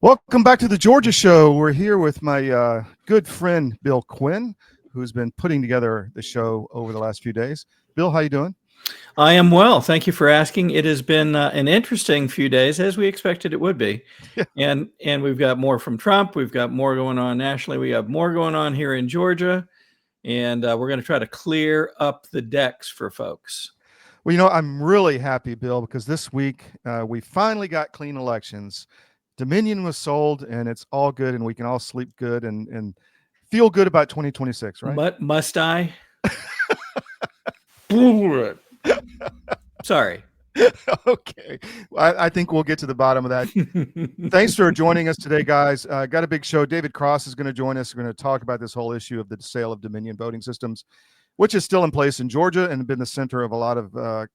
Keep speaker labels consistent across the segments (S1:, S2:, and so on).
S1: Welcome back to the Georgia Show. We're here with my good friend Bill Quinn, who's been putting together the show over the last few days. Bill, how you doing?
S2: I am well. Thank you for asking. It has been an interesting few days, as we expected it would be.
S1: Yeah.
S2: And we've got more from Trump. We've got more going on nationally. We have more going on here in Georgia. And we're going to try to clear up the decks for folks.
S1: Well, I'm really happy, Bill, because this week we finally got clean elections. Dominion was sold, and it's all good, and we can all sleep good and feel good about 2026, right?
S2: But must I? Sorry.
S1: Okay. I think we'll get to the bottom of that. Thanks for joining us today, guys. Got a big show. David Cross is going to join us. We're going to talk about this whole issue of the sale of Dominion voting systems, which is still in place in Georgia and been the center of a lot of,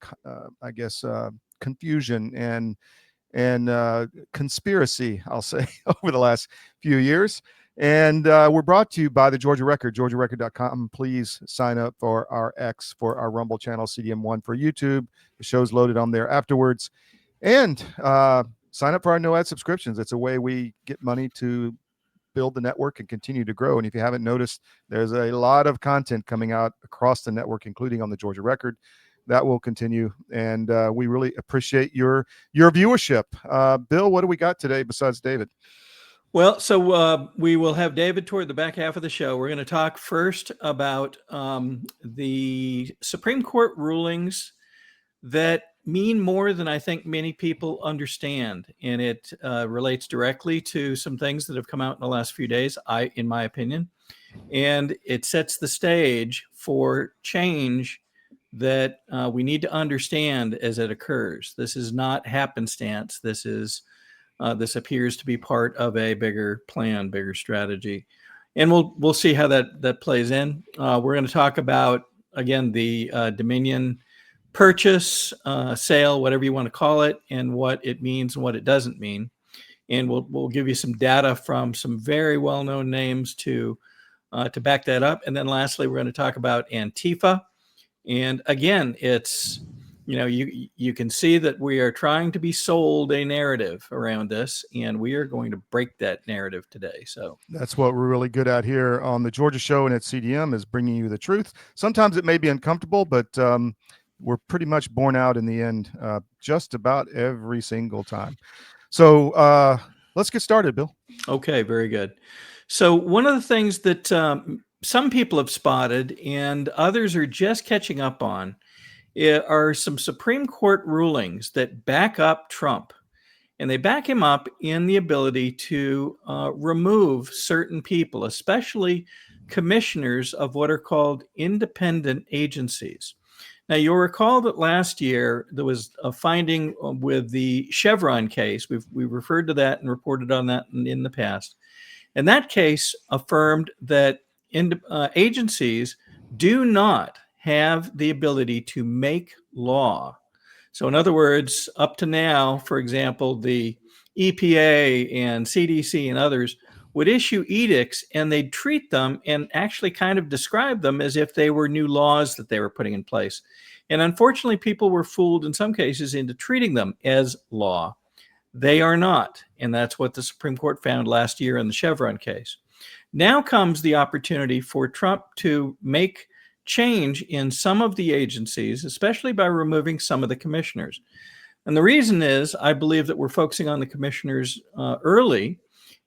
S1: confusion and conspiracy, I'll say, over the last few years. And we're brought to you by the Georgia Record, georgiarecord.com. Please sign up for our X, for our Rumble channel, CDM1 for YouTube. The show's loaded on there afterwards. And sign up for our no ad subscriptions. It's a way we get money to build the network and continue to grow. And if you haven't noticed, there's a lot of content coming out across the network, including on the Georgia Record. That will continue, and we really appreciate your viewership. Bill, what do we got today besides David?
S2: Well, so we will have David toward the back half of the show. We're going to talk first about the Supreme Court rulings that mean more than I think many people understand, and it relates directly to some things that have come out in the last few days, in my opinion, and it sets the stage for change that we need to understand as it occurs. This is not happenstance. This appears to be part of a bigger plan, bigger strategy, and we'll see how that plays in. We're going to talk about, again, the Dominion purchase, sale, whatever you want to call it, and what it means and what it doesn't mean. And we'll give you some data from some very well-known names to back that up. And then lastly, we're going to talk about Antifa. And again, it's, you can see that we are trying to be sold a narrative around this, and we are going to break that narrative today. So
S1: that's what we're really good at here on the Georgia Show and at CDM, is bringing you the truth. Sometimes it may be uncomfortable, but we're pretty much borne out in the end, just about every single time. So let's get started, Bill.
S2: Okay, very good. So one of the things that some people have spotted and others are just catching up on are some Supreme Court rulings that back up Trump. And they back him up in the ability to remove certain people, especially commissioners of what are called independent agencies. Now, you'll recall that last year there was a finding with the Chevron case. We referred to that and reported on that in the past. And that case affirmed that agencies do not have the ability to make law. So in other words, up to now, for example, the EPA and CDC and others would issue edicts, and they'd treat them and actually kind of describe them as if they were new laws that they were putting in place. And unfortunately, people were fooled in some cases into treating them as law. They are not. And that's what the Supreme Court found last year in the Chevron case. Now comes the opportunity for Trump to make change in some of the agencies, especially by removing some of the commissioners. And the reason is, I believe that we're focusing on the commissioners early,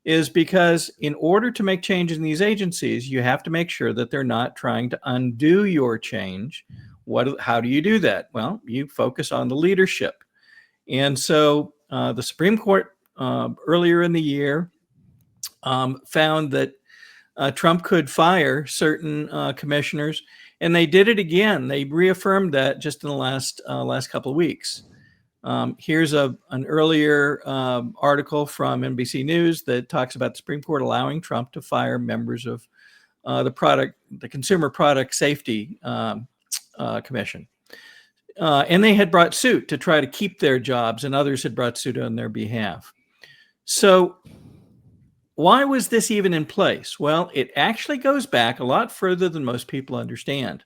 S2: is because in order to make change in these agencies, you have to make sure that they're not trying to undo your change. How do you do that? Well, you focus on the leadership. And so the Supreme Court earlier in the year found that Trump could fire certain commissioners, and they did it again. They reaffirmed that just in the last couple of weeks. Here's an earlier article from NBC News that talks about the Supreme Court allowing Trump to fire members of the Consumer Product Safety Commission. And they had brought suit to try to keep their jobs, and others had brought suit on their behalf. So why was this even in place? Well, it actually goes back a lot further than most people understand.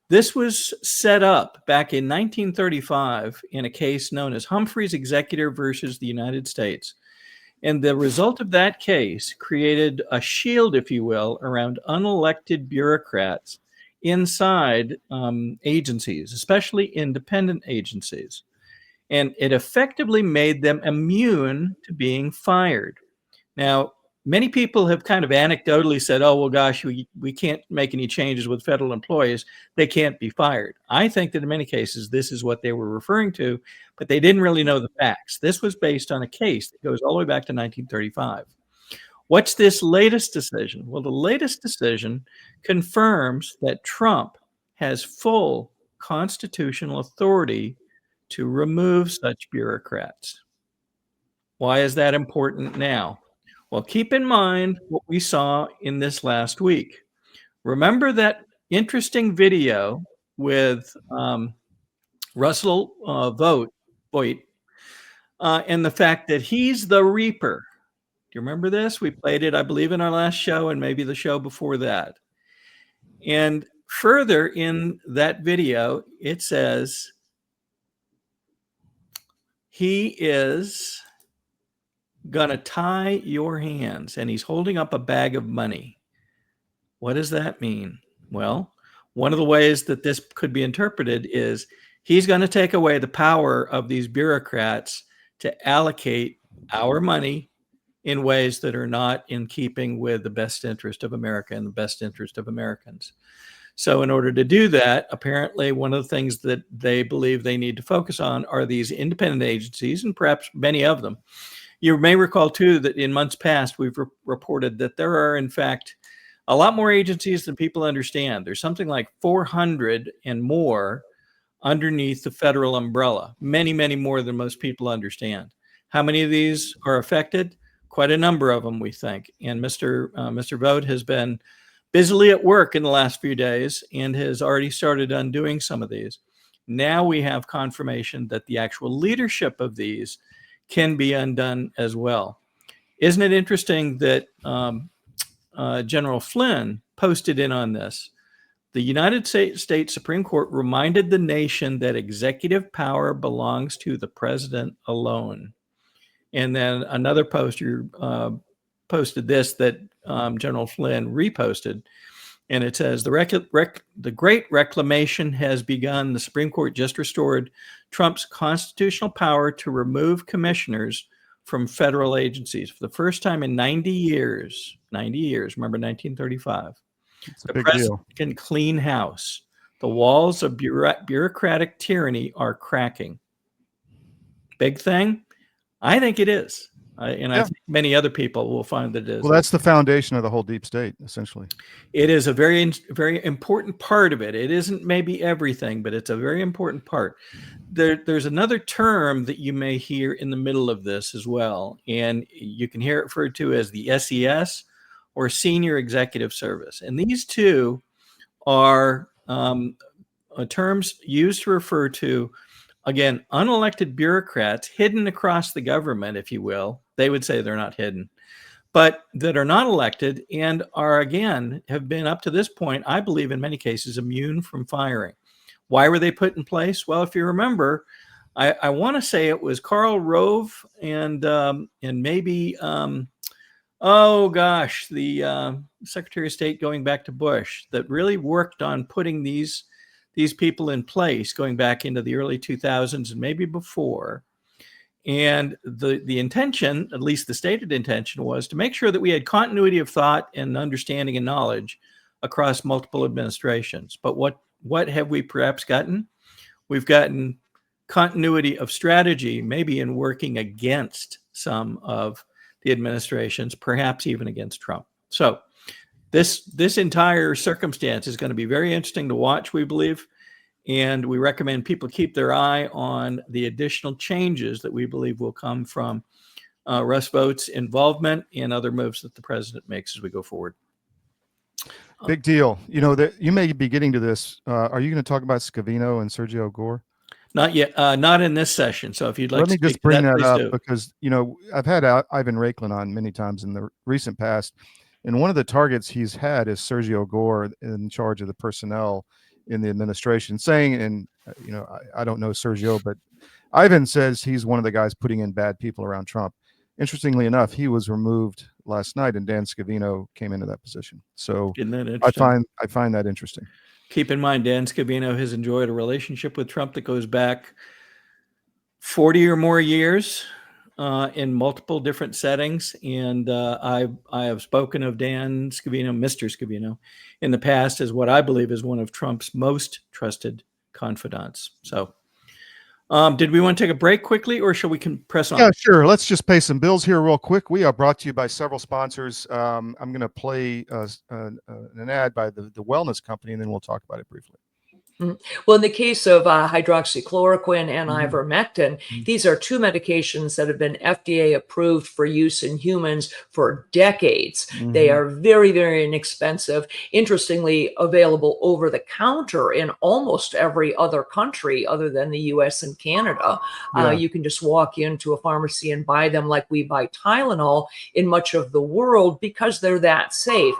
S2: This was set up back in 1935 in a case known as Humphrey's Executor versus the United States. And the result of that case created a shield, if you will, around unelected bureaucrats inside agencies, especially independent agencies. And it effectively made them immune to being fired. Now, many people have kind of anecdotally said, oh, well, gosh, we can't make any changes with federal employees. They can't be fired. I think that in many cases, this is what they were referring to, but they didn't really know the facts. This was based on a case that goes all the way back to 1935. What's this latest decision? Well, the latest decision confirms that Trump has full constitutional authority to remove such bureaucrats. Why is that important now? Well, keep in mind what we saw in this last week. Remember that interesting video with Russell Voigt, and the fact that he's the Reaper. Do you remember this? We played it, I believe, in our last show and maybe the show before that. And further in that video, it says he is going to tie your hands, and he's holding up a bag of money. What does that mean? Well, one of the ways that this could be interpreted is he's going to take away the power of these bureaucrats to allocate our money in ways that are not in keeping with the best interest of America and the best interest of Americans. So in order to do that, apparently one of the things that they believe they need to focus on are these independent agencies, and perhaps many of them. You may recall, too, that in months past, we've reported that there are, in fact, a lot more agencies than people understand. There's something like 400 and more underneath the federal umbrella, many, many more than most people understand. How many of these are affected? Quite a number of them, we think. And Mr. Vogt has been busily at work in the last few days and has already started undoing some of these. Now we have confirmation that the actual leadership of these can be undone as well. Isn't it interesting that General Flynn posted in on this? The United States Supreme Court reminded the nation that executive power belongs to the president alone. And then another poster posted this that General Flynn reposted. And it says, the great reclamation has begun. The Supreme Court just restored Trump's constitutional power to remove commissioners from federal agencies for the first time in 90 years. 90 years, remember 1935. The president can clean house. The walls of bureaucratic tyranny are cracking. Big thing? I think it is. I think many other people will find that it is.
S1: Well, that's the foundation of the whole deep state, essentially.
S2: It is a very, very important part of it. It isn't maybe everything, but it's a very important part. There's another term that you may hear in the middle of this as well, and you can hear it referred to as the SES, or Senior Executive Service. And these two are terms used to refer to, again, unelected bureaucrats hidden across the government, if you will. They would say they're not hidden, but that are not elected and are, again, have been up to this point, I believe in many cases, immune from firing. Why were they put in place? Well, if you remember, I want to say it was Karl Rove and maybe, the Secretary of State going back to Bush that really worked on putting these people in place going back into the early 2000s and maybe before. And the intention, at least the stated intention, was to make sure that we had continuity of thought and understanding and knowledge across multiple administrations. But what have we perhaps gotten? We've gotten continuity of strategy, maybe in working against some of the administrations, perhaps even against Trump. So this entire circumstance is going to be very interesting to watch, we believe. And we recommend people keep their eye on the additional changes that we believe will come from Russ Vogt's involvement and other moves that the president makes as we go forward.
S1: Big deal. You know, that you may be getting to this. Are you going to talk about Scavino and Sergio Gore?
S2: Not yet. Not in this session. So if you'd like
S1: Let me
S2: to
S1: just bring that up
S2: do.
S1: because, you know, I've had Ivan Raiklin on many times in the recent past. And one of the targets he's had is Sergio Gore in charge of the personnel in the administration, saying, and you know, I don't know Sergio, but Ivan says he's one of the guys putting in bad people around Trump. Interestingly enough, he was removed last night, and Dan Scavino came into that position. So
S2: Isn't that
S1: I
S2: interesting?
S1: find that interesting.
S2: Keep in mind, Dan Scavino has enjoyed a relationship with Trump that goes back 40 or more years in multiple different settings. And I have spoken of Dan Scavino, Mr. Scavino, in the past as what I believe is one of Trump's most trusted confidants. So did we want to take a break quickly, or shall we press on?
S1: Yeah, sure. Let's just pay some bills here real quick. We are brought to you by several sponsors. I'm going to play an ad by the wellness company, and then we'll talk about it briefly.
S3: Well, in the case of hydroxychloroquine and
S1: Mhm.
S3: ivermectin,
S1: Mhm.
S3: these are two medications that have been FDA approved for use in humans for decades. They
S1: Mhm.
S3: are very, very inexpensive, interestingly, available over the counter in almost every other country other than the US and Canada.
S1: Yeah.
S3: You can just walk into a pharmacy and buy them like we buy Tylenol in much of the world because they're that safe.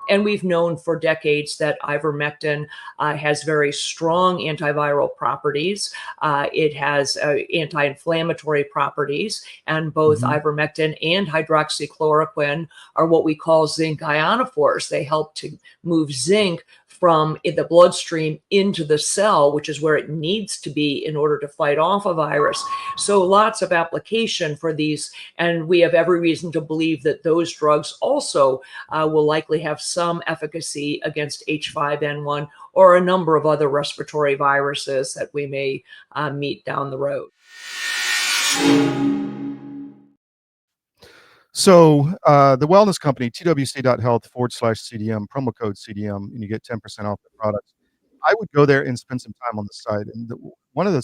S3: And we've known for decades that ivermectin has very strong antiviral properties. It has anti-inflammatory properties, and both
S1: Mhm.
S3: ivermectin and hydroxychloroquine are what we call zinc ionophores. They help to move zinc from the bloodstream into the cell, which is where it needs to be in order to fight off a virus. So lots of application for these, and we have every reason to believe that those drugs also will likely have some efficacy against H5N1 or a number of other respiratory viruses that we may meet down the road.
S1: So the wellness company, twc.health/CDM, promo code CDM, and you get 10% off the products. I would go there and spend some time on the site. And one of the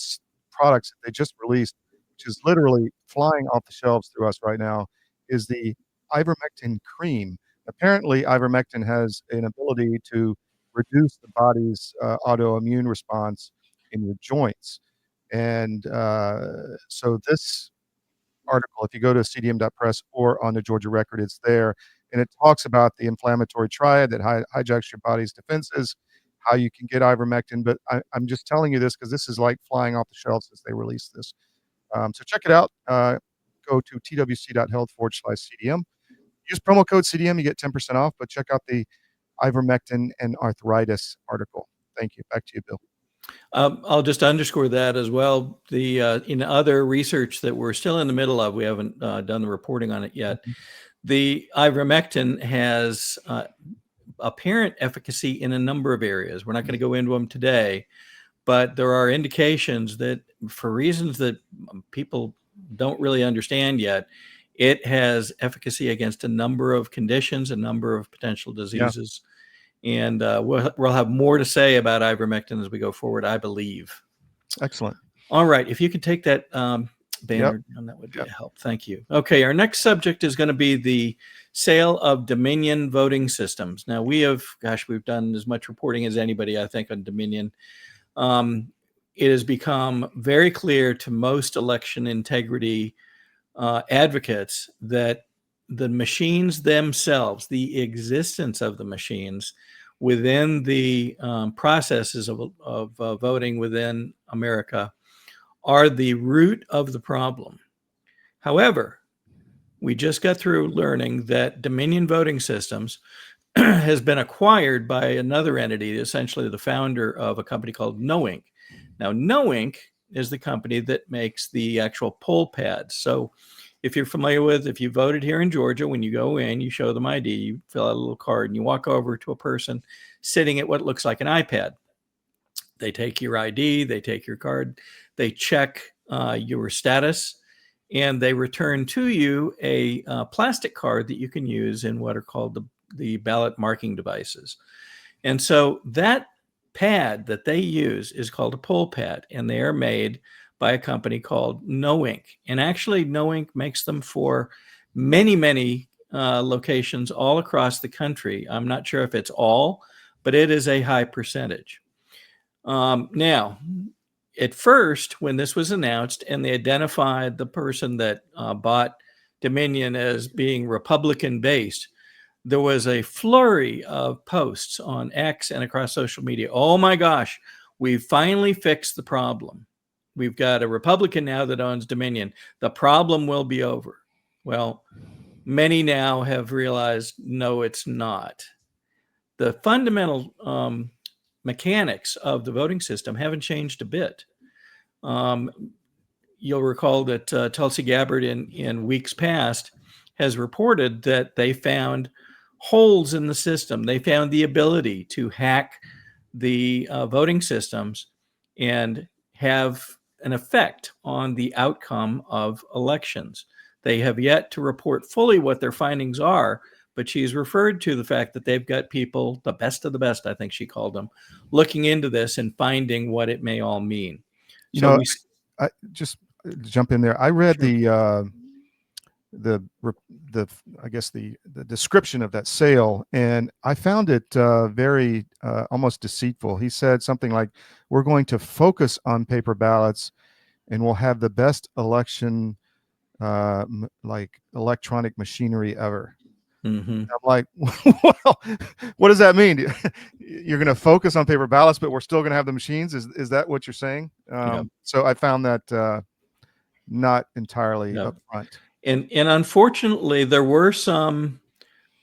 S1: products that they just released, which is literally flying off the shelves through us right now, is the ivermectin cream. Apparently, ivermectin has an ability to reduce the body's autoimmune response in your joints. And so this article, if you go to cdm.press or on the Georgia Record, it's there. And it talks about the inflammatory triad that hijacks your body's defenses, how you can get ivermectin. But I'm just telling you this because this is like flying off the shelves since they released this. So check it out. Go to twc.health/CDM. Use promo code CDM, you get 10% off, but check out the ivermectin and arthritis article. Thank you. Back to you, Bill.
S2: I'll just underscore that as well. The in other research that we're still in the middle of, we haven't done the reporting on it yet.
S1: Mhm.
S2: The ivermectin has apparent efficacy in a number of areas. We're not going to go into them today, but there are indications that for reasons that people don't really understand yet, it has efficacy against a number of conditions, a number of potential diseases. And we'll have more to say about ivermectin as we go forward, I believe.
S1: Excellent.
S2: All right. If you could take that banner down, that would be a help. Thank you. Okay. Our next subject is going to be the sale of Dominion voting systems. Now, we've done as much reporting as anybody, I think, on Dominion. It has become very clear to most election integrity advocates that the machines themselves, the existence of the machines within the processes of voting within America are the root of the problem. However, we just got through learning that Dominion Voting Systems has been acquired by another entity, essentially the founder of a company called Knowink. Now, Knowink is the company that makes the actual poll pads. So if you're familiar with, if you voted here in Georgia, when you go in, you show them ID, you fill out a little card, and you walk over to a person sitting at what looks like an iPad. They take your ID, they take your card, they check your status, and they return to you a plastic card that you can use in what are called the ballot marking devices. And so that pad that they use is called a poll pad, and they are made by a company called Knowink. And actually, Knowink makes them for many, many locations all across the country. I'm not sure if it's all, but it is a high percentage. Now, at first, when this was announced and they identified the person that bought Dominion as being Republican based, there was a flurry of posts on X and across social media. Oh my gosh, we've finally fixed the problem. We've got a Republican now that owns Dominion. The problem will be over. Well, many now have realized, no, it's not. The fundamental mechanics of the voting system haven't changed a bit. You'll recall that Tulsi Gabbard in weeks past has reported that they found holes in the system. They found the ability to hack the voting systems and have an effect on the outcome of elections. They have yet to report fully what their findings are, but she's referred to the fact that they've got people, the best of the best, I think she called them, looking into this and finding what it may all mean.
S1: You
S2: So
S1: know, I just jump in there. I read
S2: Sure.
S1: the I guess the description of that sale, and I found it very almost deceitful. He said something like, "We're going to focus on paper ballots, and we'll have the best election like electronic machinery ever."
S2: Mhm.
S1: I'm like, well, what does that mean? You're going to focus on paper ballots, but we're still going to have the machines? Is that what you're saying?
S2: Yep.
S1: So I found that not entirely
S2: Yep.
S1: upfront.
S2: And unfortunately, there were some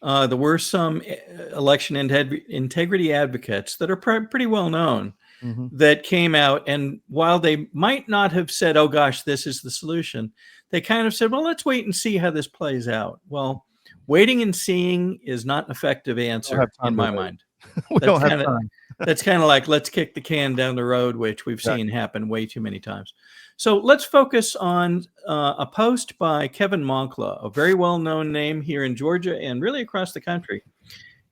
S2: election integrity advocates that are pretty well known that came out, and while they might not have said, "Oh gosh, this is the solution," they kind of said, "Well, let's wait and see how this plays out." Well, waiting and seeing is not an effective
S1: We don't
S2: answer
S1: have time
S2: in
S1: to
S2: my
S1: wait.
S2: mind.
S1: We
S2: That's
S1: don't have
S2: kind of
S1: time.
S2: that's kind of like, let's kick the can down the road, which we've
S1: Exactly.
S2: seen happen way too many times. So let's focus on a post by Kevin Moncla, a very well-known name here in Georgia and really across the country.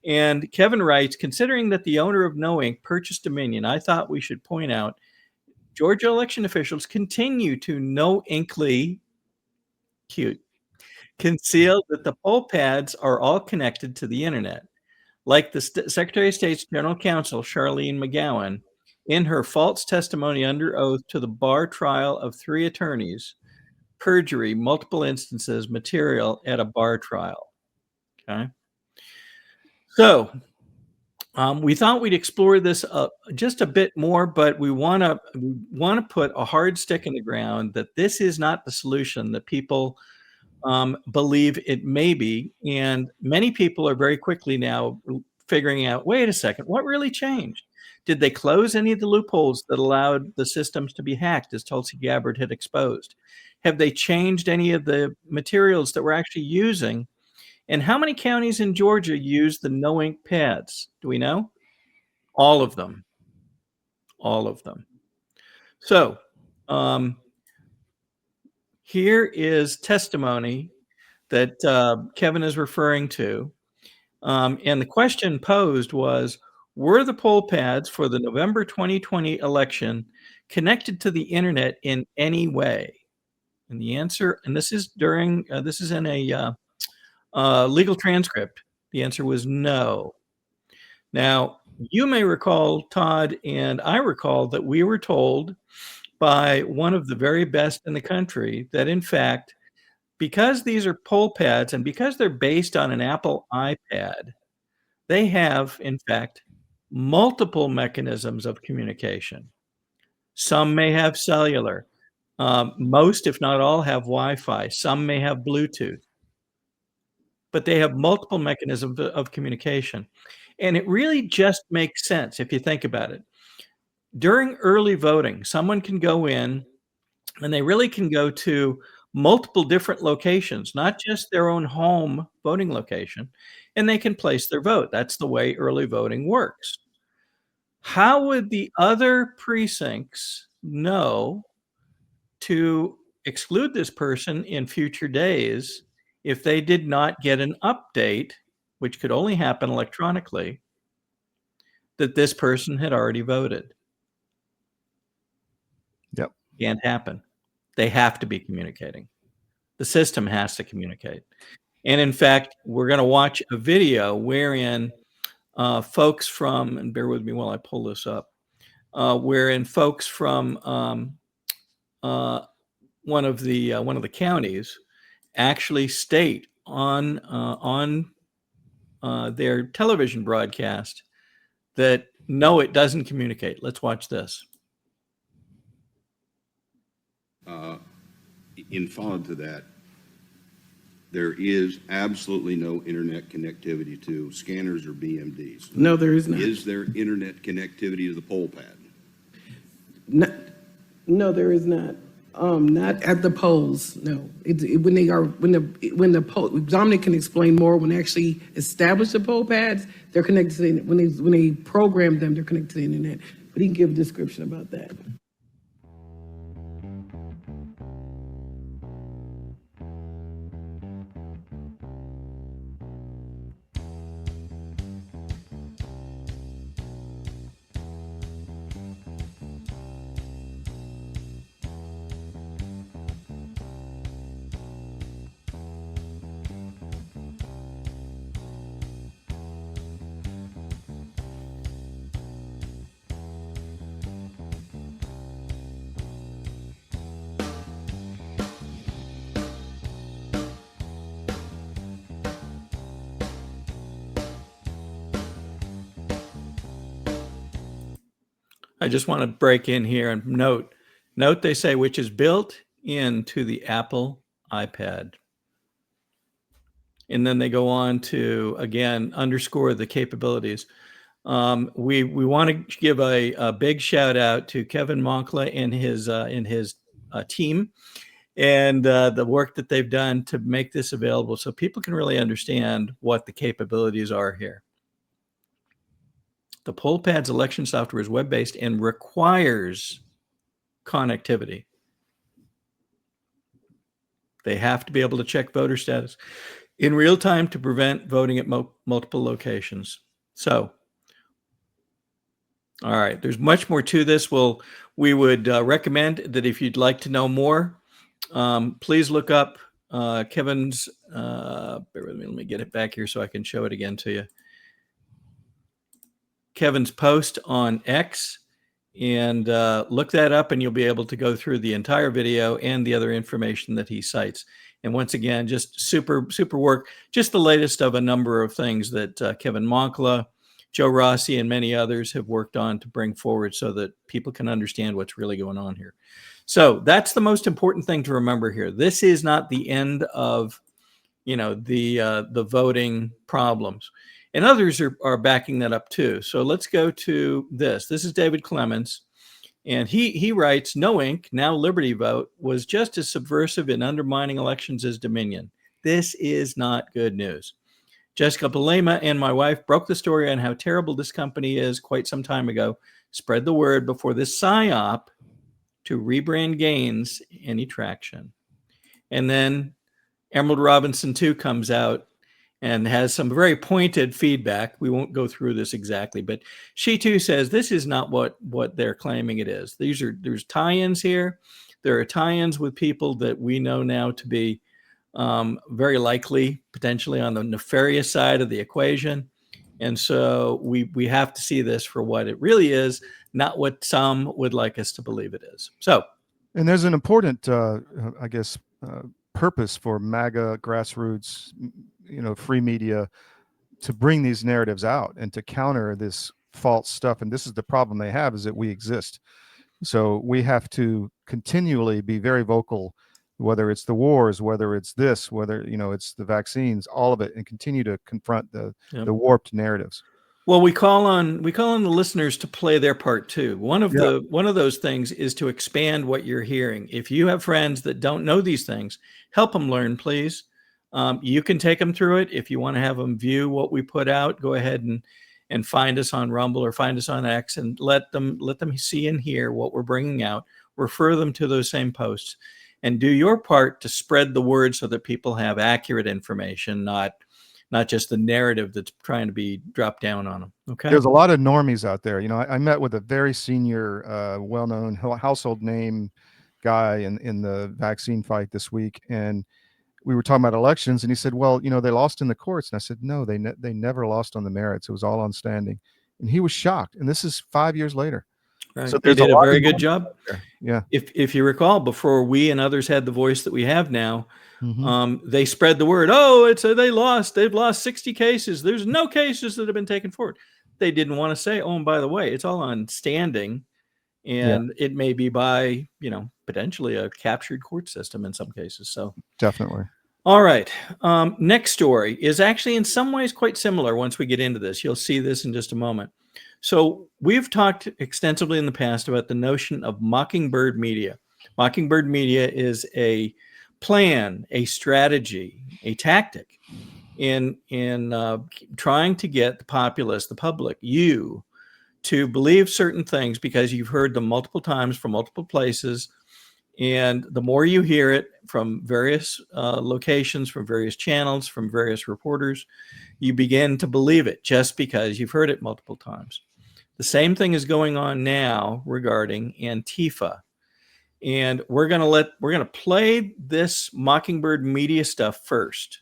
S2: And Kevin writes, considering that the owner of No Inc. purchased Dominion, I thought we should point out Georgia election officials continue to no inkly cute conceal that the poll pads are all connected to the internet. Like the Secretary of State's General Counsel, Charlene McGowan, in her false testimony under oath to the bar trial of 3 attorneys, perjury, multiple instances, material at a bar trial. Okay. So we thought we'd explore this just a bit more, but we want to put a hard stick in the ground that this is not the solution that people believe it may be. And many people are very quickly now figuring out, wait a second, what really changed? Did they close any of the loopholes that allowed the systems to be hacked, as Tulsi Gabbard had exposed? Have they changed any of the materials that we're actually using? And how many counties in Georgia use the no ink pads? Do we know? All of them. All of them. So here is testimony that Kevin is referring to. And the question posed was, were the poll pads for the November 2020 election connected to the internet in any way? And the answer, and this is during, this is in a legal transcript. The answer was no. Now, you may recall, Todd, and I recall that we were told by one of the very best in the country that, in fact, because these are poll pads and because they're based on an Apple iPad, they have, in fact, multiple mechanisms of communication. Some may have cellular. Most, if not all, have Wi-Fi. Some may have Bluetooth. But they have multiple mechanisms of communication. And it really just makes sense if you think about it. During early voting, someone can go in and they really can go to multiple different locations, not just their own home voting location, and they can place their vote. That's the way early voting works. How would the other precincts know to exclude this person in future days if they did not get an update, which could only happen electronically, that this person had already voted?
S1: Yep.
S2: Can't happen. They have to be communicating. The system has to communicate. And in fact, we're going to watch a video wherein folks from, and bear with me while I pull this up, wherein folks from one of the counties actually state on their television broadcast that no, it doesn't communicate. Let's watch this.
S4: In follow to that, There is absolutely no internet connectivity to scanners or BMDs.
S5: No, there is not.
S4: Is there internet connectivity to the poll pad?
S5: No, there is not. Not at the polls. No, when the poll. Dominic can explain more. When they actually establish the poll pads, they're connected to the, when they program them, they're connected to the internet. But he can give a description about that.
S2: I just want to break in here and note they say, which is built into the Apple iPad. And then they go on to, again, underscore the capabilities. We want to give a big shout out to Kevin Monkla and his team, and the work that they've done to make this available so people can really understand what the capabilities are here. The PollPad's election software is web-based and requires connectivity. They have to be able to check voter status in real time to prevent voting at multiple locations. So, all right, there's much more to this. We would recommend that if you'd like to know more, please look up Kevin's, bear with me, let me get it back here so I can show it again to you. Kevin's post on X, and look that up and you'll be able to go through the entire video and the other information that he cites. And once again, just super work, just the latest of a number of things that Kevin Monkla, Joe Rossi, and many others have worked on to bring forward so that people can understand what's really going on here. So that's the most important thing to remember here. This is not the end of, the voting problems. And others are backing that up too. So let's go to this. This is David Clements. And he writes, No Ink, now Liberty Vote, was just as subversive in undermining elections as Dominion. This is not good news. Jessica Palema and my wife broke the story on how terrible this company is quite some time ago. Spread the word before this psyop to rebrand gains any traction. And then Emerald Robinson too comes out and has some very pointed feedback. We won't go through this exactly, but she too says this is not what they're claiming it is. There's tie-ins here. There are tie-ins with people that we know now to be very likely potentially on the nefarious side of the equation. And so we have to see this for what it really is, not what some would like us to believe it is. So,
S1: and there's an important, purpose for MAGA grassroots, free media, to bring these narratives out and to counter this false stuff. And this is the problem they have, is that we exist. So we have to continually be very vocal, whether it's the wars, whether it's this, whether, it's the vaccines, all of it, and continue to confront the warped narratives.
S2: Well, we call on the listeners to play their part too. One of those things is to expand what you're hearing. If you have friends that don't know these things, help them learn, please. You can take them through it. If you want to have them view what we put out, go ahead and find us on Rumble or find us on X and let them see and hear what we're bringing out. Refer them to those same posts and do your part to spread the word so that people have accurate information, not just the narrative that's trying to be dropped down on them. Okay.
S1: There's a lot of normies out there. I met with a very senior, well-known household name guy in the vaccine fight this week. And we were talking about elections and he said, well, they lost in the courts. And I said, no, they never lost on the merits. It was all on standing. And he was shocked. And this is 5 years later.
S2: Right.
S1: So
S2: they did a very good job.
S1: Yeah.
S2: If you recall, before we and others had the voice that we have now, they spread the word. Oh, they lost. They've lost 60 cases. There's no cases that have been taken forward. They didn't want to say, oh, and by the way, it's all on standing, and it may be by potentially a captured court system in some cases. So
S1: definitely.
S2: All right. Next story is actually in some ways quite similar once we get into this. You'll see this in just a moment. So we've talked extensively in the past about the notion of mockingbird media. Mockingbird media is a plan, a strategy, a tactic in trying to get the populace, the public, you, to believe certain things because you've heard them multiple times from multiple places. And the more you hear it from various locations, from various channels, from various reporters, you begin to believe it just because you've heard it multiple times. The same thing is going on now regarding Antifa. And we're going to play this Mockingbird media stuff first.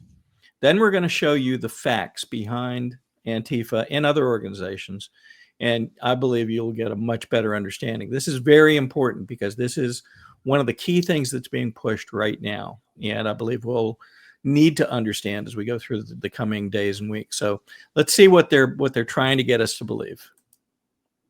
S2: Then we're going to show you the facts behind Antifa and other organizations. And I believe you'll get a much better understanding. This is very important because this is one of the key things that's being pushed right now. And I believe we'll need to understand as we go through the coming days and weeks. So let's see what they're trying to get us to believe.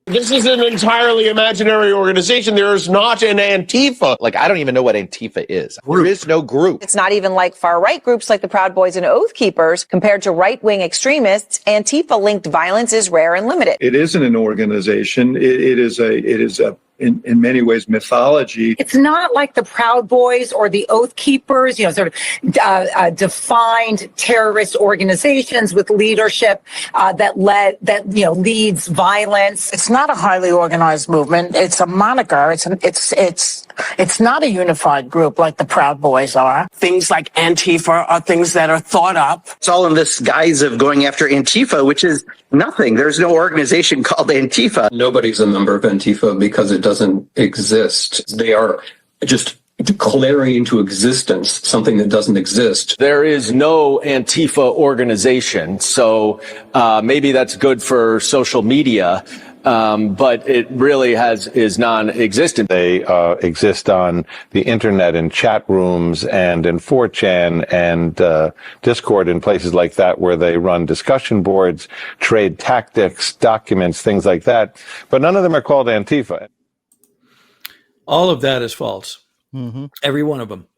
S6: This is an entirely imaginary organization. There is not an Antifa.
S7: Like, I don't even know what Antifa is. There is no group.
S8: It's not even like far-right groups like the Proud Boys and Oath Keepers. Compared to right-wing extremists, Antifa-linked violence is rare and limited.
S9: It isn't an organization. It is a in many ways mythology.
S10: It's not like the Proud Boys or the Oath Keepers, sort of defined terrorist organizations with leadership that leads violence.
S11: It's not a highly organized movement. It's a moniker. It's not a unified group like the Proud Boys are. Things like Antifa are things that are thought up.
S12: It's all in this guise of going after Antifa, which is nothing. There's no organization called Antifa.
S13: Nobody's a member of Antifa because it doesn't exist. They are just declaring into existence something that doesn't exist.
S6: There is no Antifa organization. So maybe that's good for social media. But it really is non-existent.
S14: They exist on the internet in chat rooms and in 4chan and Discord and places like that where they run discussion boards, trade tactics, documents, things like that. But none of them are called Antifa.
S2: All of that is false.
S1: Mm-hmm.
S2: Every one of them.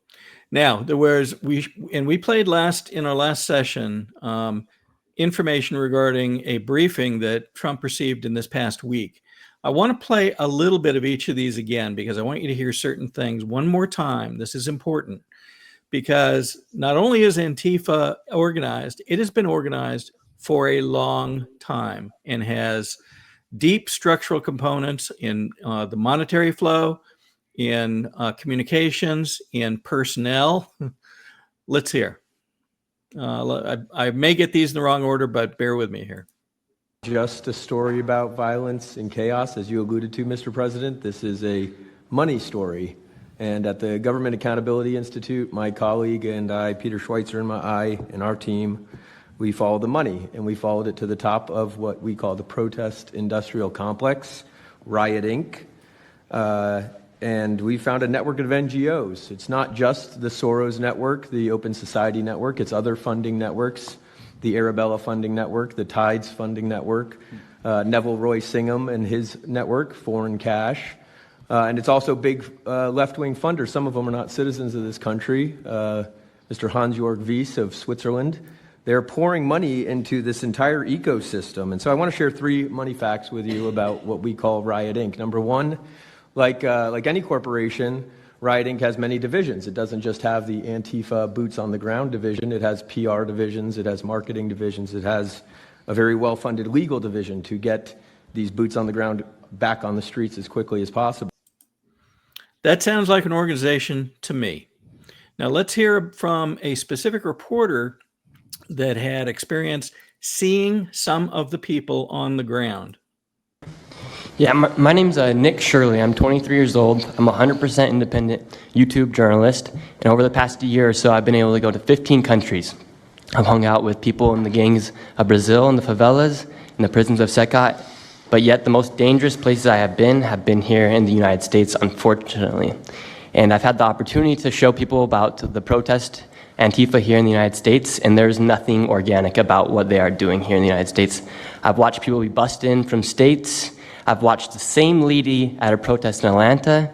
S2: Now, we played in our last session, information regarding a briefing that Trump received in this past week. I want to play a little bit of each of these again because I want you to hear certain things one more time. This is important because not only is Antifa organized, it has been organized for a long time and has deep structural components in the monetary flow, in communications, in personnel. Let's hear. I may get these in the wrong order, but bear with me here.
S15: Just a story about violence and chaos, as you alluded to, Mr. President. This is a money story. And at the Government Accountability Institute, my colleague and I, Peter Schweitzer and our team, we followed the money, and we followed it to the top of what we call the protest industrial complex, Riot Inc., and we found a network of NGOs. It's not just the Soros network, the Open Society network. It's other funding networks, the Arabella funding network, the Tides funding network, Neville Roy Singham and his network, Foreign Cash. And it's also big left-wing funders. Some of them are not citizens of this country. Mr. Hans-Jörg Wyss of Switzerland. They're pouring money into this entire ecosystem. And so I want to share 3 money facts with you about what we call Riot Inc. Number one, like any corporation, Riot Inc. has many divisions. It doesn't just have the Antifa boots on the ground division. It has PR divisions. It has marketing divisions. It has a very well-funded legal division to get these boots on the ground back on the streets as quickly as possible.
S2: That sounds like an organization to me. Now let's hear from a specific reporter that had experience seeing some of the people on the ground.
S16: Yeah, my name's Nick Shirley. I'm 23 years old. I'm a 100% independent YouTube journalist. And over the past year or so, I've been able to go to 15 countries. I've hung out with people in the gangs of Brazil, in the favelas, in the prisons of Secot. But yet the most dangerous places I have been here in the United States, unfortunately. And I've had the opportunity to show people about the protest Antifa here in the United States, and there's nothing organic about what they are doing here in the United States. I've watched people be bussed in from states. I've watched the same lady at a protest in Atlanta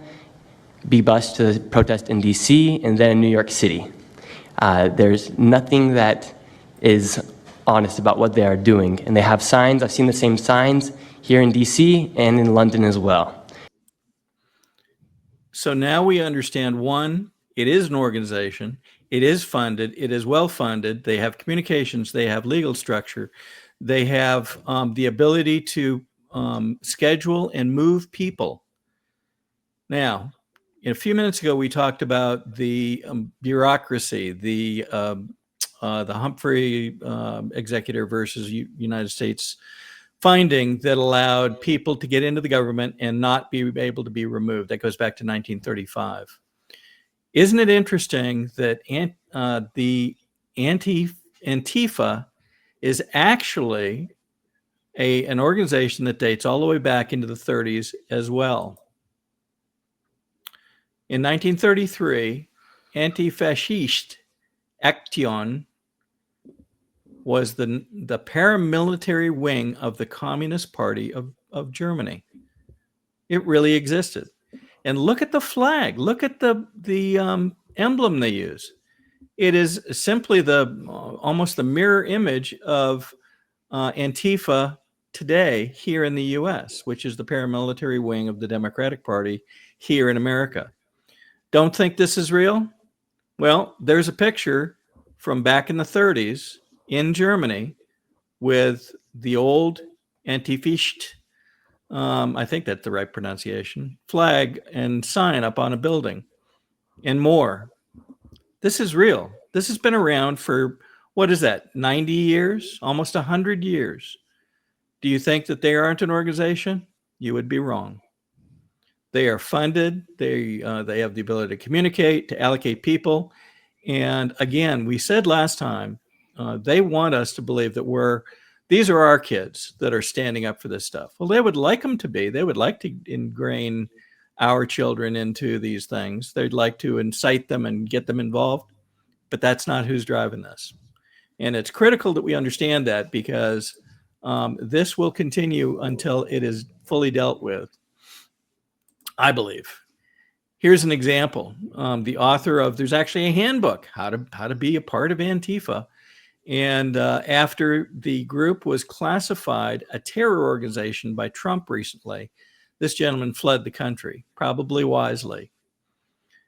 S16: be bused to protest in DC and then in New York City. There's nothing that is honest about what they are doing. And they have signs. I've seen the same signs here in DC and in London as well.
S2: So now we understand, one, it is an organization. It is funded. It is well funded. They have communications. They have legal structure. They have the ability to schedule and move people. Now, a few minutes ago, we talked about the bureaucracy, the Humphrey executive versus United States finding that allowed people to get into the government and not be able to be removed. That goes back to 1935. Isn't it interesting that the Antifa is actually an organization that dates all the way back into the 30s as well? In 1933, Antifascist Action was the paramilitary wing of the Communist Party of Germany. It really existed. And look at the flag. Look at the emblem they use. It is simply almost the mirror image of Antifa today here in the U.S., which is the paramilitary wing of the Democratic Party here in America. Don't think this is real? Well, there's a picture from back in the 30s in Germany with the old Antifascist, I think that's the right pronunciation, flag and sign up on a building and more. This is real. This has been around for, what is that, 90 years, almost 100 years. Do you think that they aren't an organization? You would be wrong. They are funded. They have the ability to communicate, to allocate people. And again, we said last time, they want us to believe that these are our kids that are standing up for this stuff. Well, they would like them to be. They would like to ingrain our children into these things. They'd like to incite them and get them involved, but that's not who's driving this. And it's critical that we understand that, because this will continue until it is fully dealt with, I believe. Here's an example. The author of, there's actually a handbook, how to be a part of Antifa. And after the group was classified a terror organization by Trump recently, this gentleman fled the country, probably wisely.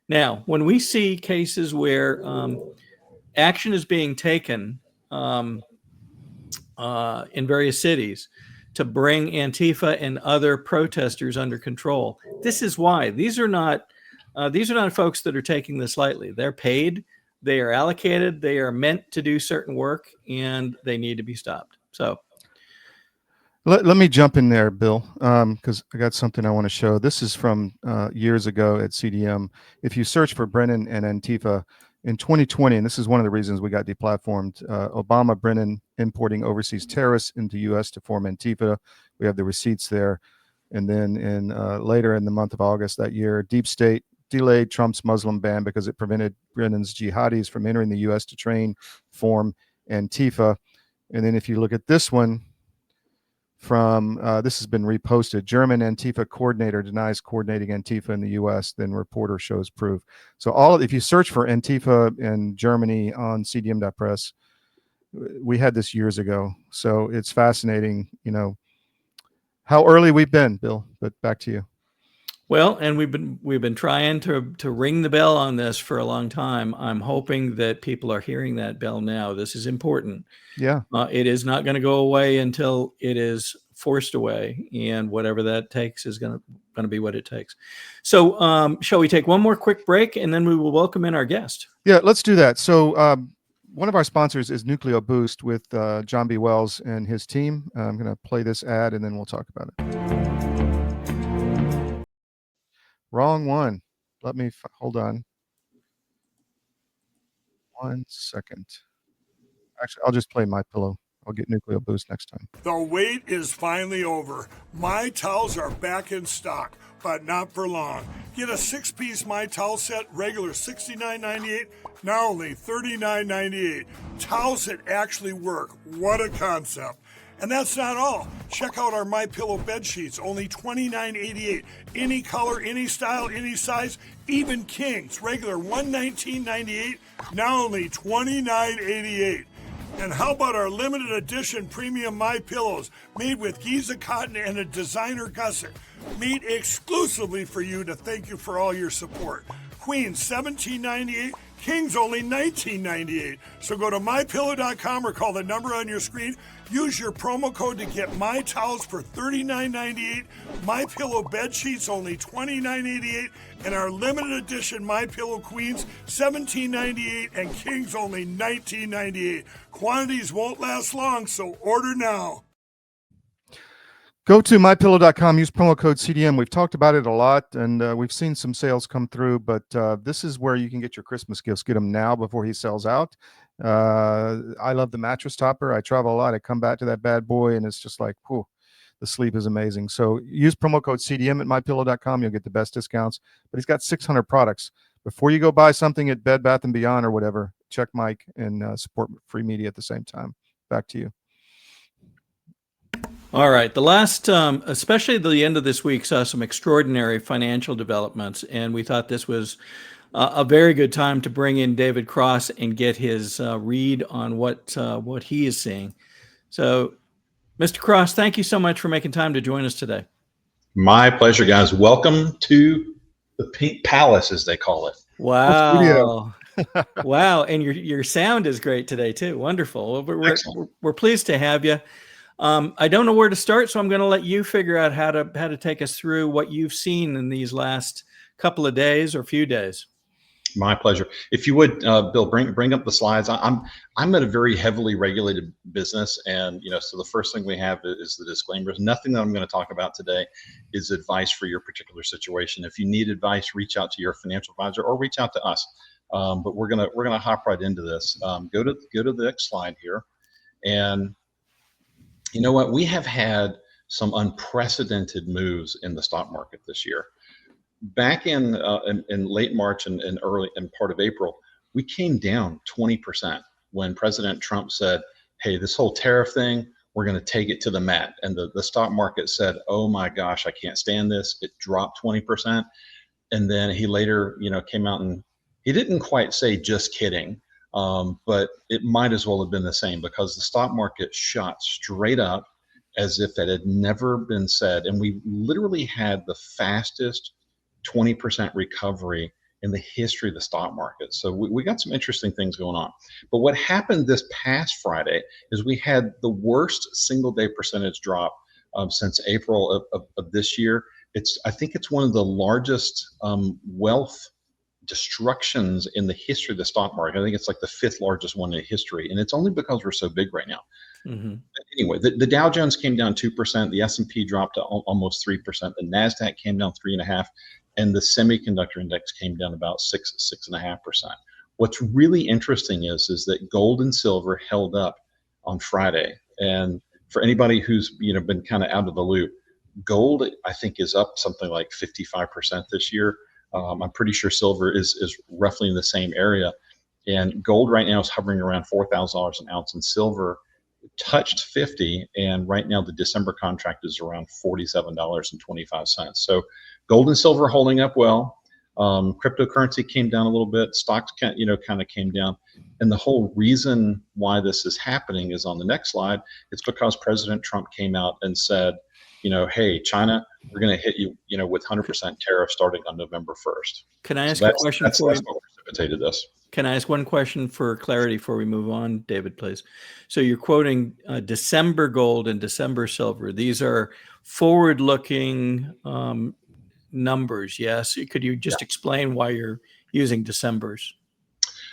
S2: Now, when we see cases where action is being taken in various cities to bring Antifa and other protesters under control, this is why. These are not folks that are taking this lightly. They're paid. They are allocated. They are meant to do certain work, and they need to be stopped. So
S1: let me jump in there, Bill, because I got something I want to show. This is from years ago at CDM. If you search for Brennan and Antifa in 2020, and this is one of the reasons we got deplatformed, Obama, Brennan importing overseas terrorists into U.S. to form Antifa. We have the receipts there. And then later in the month of August that year, Deep State delayed Trump's Muslim ban because it prevented Brennan's jihadis from entering the U.S. to train, form Antifa. And then if you look at this one from, this has been reposted, German Antifa coordinator denies coordinating Antifa in the U.S., then reporter shows proof. So if you search for Antifa in Germany on cdm.press, we had this years ago. So it's fascinating, how early we've been, Bill, but back to you.
S2: Well, and we've been trying to ring the bell on this for a long time. I'm hoping that people are hearing that bell now. This is important.
S1: Yeah.
S2: It is not going to go away until it is forced away, and whatever that takes is going to be what it takes. So, shall we take one more quick break, and then we will welcome in our guest?
S1: Yeah, let's do that. So, one of our sponsors is Nucleo Boost with John B. Wells and his team. I'm going to play this ad, and then we'll talk about it. Wrong one. Let me hold on. 1 second. Actually, I'll just play My Pillow. I'll get Nucleo Boost next time.
S17: The wait is finally over. My Towels are back in stock, but not for long. Get a 6-piece My Towel set, regular $69.98, now only $39.98. Towels that actually work. What a concept. And that's not all. Check out our MyPillow bed sheets, only $29.88. Any color, any style, any size, even kings. Regular $119.98, now only $29.88. And how about our limited edition premium My Pillows, made with Giza cotton and a designer gusset, made exclusively for you to thank you for all your support. Queens $17.98, Kings only $19.98. So go to mypillow.com or call the number on your screen. Use your promo code to get My Towels for $39.98, My Pillow bed sheets only $29.88, and our limited edition My Pillow Queens $17.98 and Kings only $19.98. Quantities won't last long, so order now.
S1: Go to mypillow.com, use promo code CDM. We've talked about it a lot, and we've seen some sales come through, but this is where you can get your Christmas gifts. Get them now before he sells out. I love the mattress topper. I travel a lot. I come back to that bad boy, and it's just like, whew, the sleep is amazing. So use promo code CDM at mypillow.com. You'll get the best discounts. But he's got 600 products. Before you go buy something at Bed Bath & Beyond or whatever, check Mike and support free media at the same time. Back to you.
S2: All right. The last, especially the end of this week, saw some extraordinary financial developments, and we thought this was a very good time to bring in David Cross and get his read on what he is seeing. So, Mr. Cross, thank you so much for making time to join us today.
S18: My pleasure, guys. Welcome to the Pink Palace, as they call it.
S2: Wow. Wow. And your sound is great today, too. Wonderful. We're pleased to have you. I don't know where to start, so I'm going to let you figure out how to take us through what you've seen in these last couple of days or few days.
S18: My pleasure. If you would, Bill, bring up the slides. I'm at a very heavily regulated business, and so the first thing we have is the disclaimers. Nothing that I'm going to talk about today is advice for your particular situation. If you need advice, reach out to your financial advisor or reach out to us. But we're gonna hop right into this. Go to the next slide here, and you know what? We have had some unprecedented moves in the stock market this year. Back in late March and early and part of April, we came down 20% when President Trump said, "Hey, this whole tariff thing, we're going to take it to the mat." And the stock market said, "Oh my gosh, I can't stand this." It dropped 20%, and then he later, came out and he didn't quite say "just kidding." But it might as well have been the same, because the stock market shot straight up as if it had never been said. And we literally had the fastest 20% recovery in the history of the stock market. So we got some interesting things going on. But what happened this past Friday is we had the worst single day percentage drop since April of this year. I think it's one of the largest wealth destructions in the history of the stock market. I think it's like the 5th largest one in history, and it's only because we're so big right now. Mm-hmm. Anyway, the Dow Jones came down 2%, the S&P dropped to almost 3%, the NASDAQ came down 3.5%, and the semiconductor index came down about 6.5%. What's really interesting is that gold and silver held up on Friday, and for anybody who's been kind of out of the loop, gold I think is up something like 55% this year. I'm pretty sure silver is roughly in the same area, and gold right now is hovering around $4,000 an ounce, and silver touched 50, and right now the December contract is around $47.25. So gold and silver holding up well. Cryptocurrency came down a little bit. Stocks kind of came down, and the whole reason why this is happening is on the next slide. It's because President Trump came out and said, "Hey, China, we're going to hit you, with 100% tariff starting on November 1st.
S2: Can I ask a question?
S18: That's what precipitated this.
S2: Can I ask one question for clarity before we move on, David, please? So you're quoting December gold and December silver. These are forward-looking numbers, yes? Could you just explain why you're using Decembers?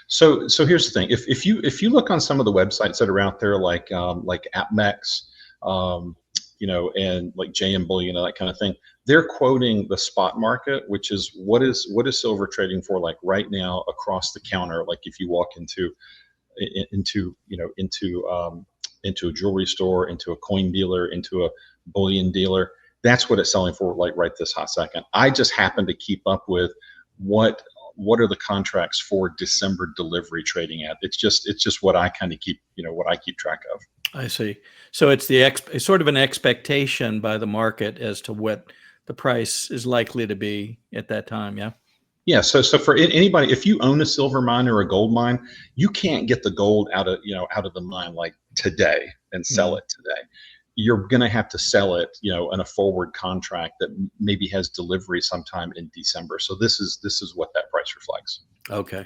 S18: So here's the thing. If you look on some of the websites that are out there, like AppMex, and like JM Bullion, that kind of thing, they're quoting the spot market, which is what is silver trading for, like right now across the counter. Like if you walk into a jewelry store, into a coin dealer, into a bullion dealer, that's what it's selling for, like right this hot second. I just happen to keep up with what what are the contracts for December delivery trading at? It's just what I kind of keep, what I keep track of.
S2: I see. So it's it's sort of an expectation by the market as to what the price is likely to be at that time. Yeah.
S18: Yeah. So for anybody, if you own a silver mine or a gold mine, you can't get the gold out of the mine like today and sell it today. You're going to have to sell it, in a forward contract that maybe has delivery sometime in December. So this is what that price reflects.
S2: Okay.